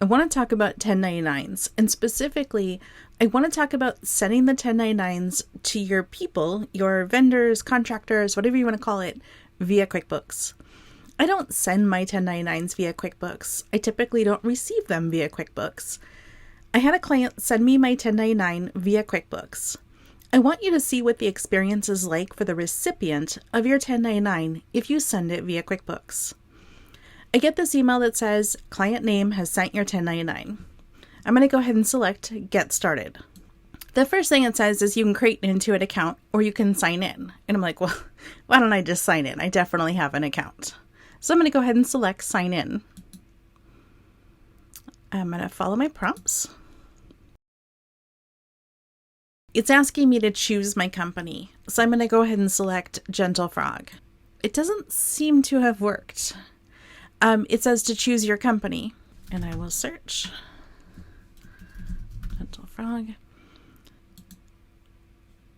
I want to talk about 1099s, and specifically, I want to talk about sending the 1099s to your people, your vendors, contractors, whatever you want to call it, via QuickBooks. I don't send my 1099s via QuickBooks. I typically don't receive them via QuickBooks. I had a client send me my 1099 via QuickBooks. I want you to see what the experience is like for the recipient of your 1099 if you send it via QuickBooks. I get this email that says, client name has sent your 1099. I'm going to go ahead and select Get Started. The first thing it says is you can create an Intuit account or you can sign in. And I'm like, well, why don't I just sign in? I definitely have an account. So I'm going to go ahead and select Sign In. I'm going to follow my prompts. It's asking me to choose my company. So I'm going to go ahead and select Gentle Frog. It doesn't seem to have worked. It says to choose your company, and I will search Gentle Frog.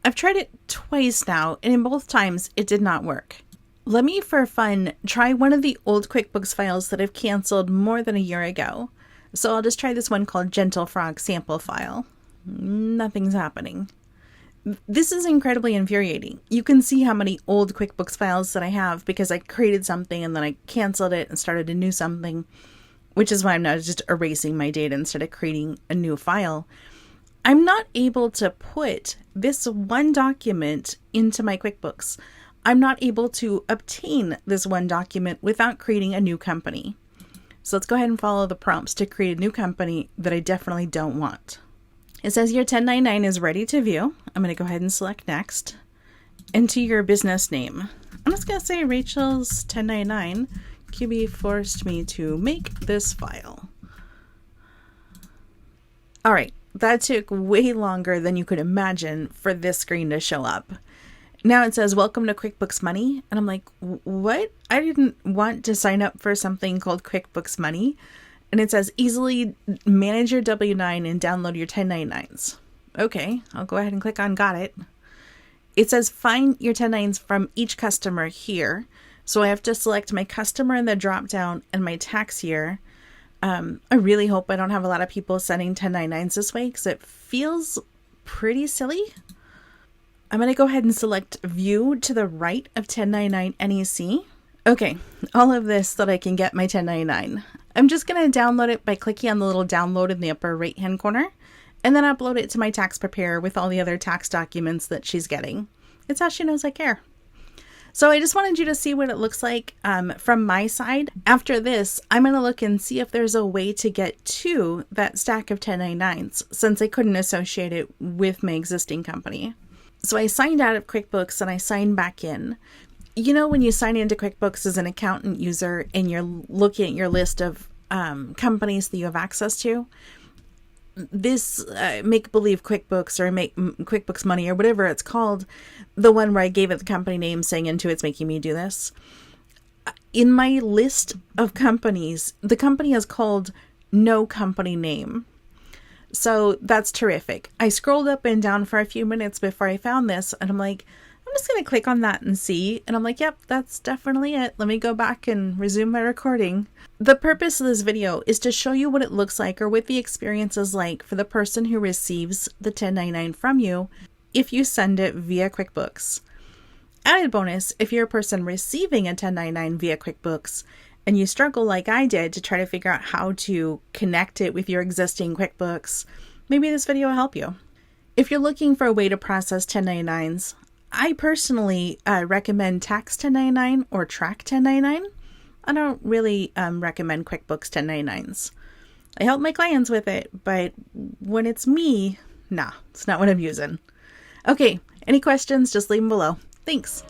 I've tried it twice now, and in both times it did not work. Let me, for fun, try one of the old QuickBooks files that I've canceled more than a year ago. So I'll just try this one called Gentle Frog sample file. Nothing's happening. This is incredibly infuriating. You can see how many old QuickBooks files that I have because I created something and then I canceled it and started a new something, which is why I'm now just erasing my data instead of creating a new file. I'm not able to put this one document into my QuickBooks. I'm not able to obtain this one document without creating a new company. So let's go ahead and follow the prompts to create a new company that I definitely don't want. It says your 1099 is ready to view. I'm going to go ahead and select Next. Enter your business name. I'm just going to say Rachel's 1099. QB forced me to make this file. All right, that took way longer than you could imagine for this screen to show up. Now it says, welcome to QuickBooks Money. And I'm like, what? I didn't want to sign up for something called QuickBooks Money. And it says, easily manage your W-9 and download your 1099s. Okay, I'll go ahead and click on Got It. It says, find your 1099s from each customer here. So I have to select my customer in the drop-down and my tax year. I really hope I don't have a lot of people sending 1099s this way because it feels pretty silly. I'm going to go ahead and select View to the right of 1099 NEC. Okay, all of this so that I can get my 1099. I'm just going to download it by clicking on the little download in the upper right hand corner and then upload it to my tax preparer with all the other tax documents that she's getting. It's how she knows I care. So I just wanted you to see what it looks like from my side. After this, I'm going to look and see if there's a way to get to that stack of 1099s since I couldn't associate it with my existing company. So I signed out of QuickBooks and I signed back in. You know, when you sign into QuickBooks as an accountant user and you're looking at your list of companies that you have access to, this make-believe QuickBooks or make QuickBooks Money or whatever it's called, the one where I gave it the company name saying Intuit's making me do this. In my list of companies, the company is called No Company Name. So that's terrific. I scrolled up and down for a few minutes before I found this and I'm like, I'm just going to click on that and see. And I'm like, yep, that's definitely it. Let me go back and resume my recording. The purpose of this video is to show you what it looks like or what the experience is like for the person who receives the 1099 from you if you send it via QuickBooks. Added bonus, if you're a person receiving a 1099 via QuickBooks and you struggle like I did to try to figure out how to connect it with your existing QuickBooks, maybe this video will help you. If you're looking for a way to process 1099s, I personally recommend Tax 1099 or Track 1099. I don't really recommend QuickBooks 1099s. I help my clients with it, but when it's me, nah, it's not what I'm using. Okay, any questions, just leave them below. Thanks.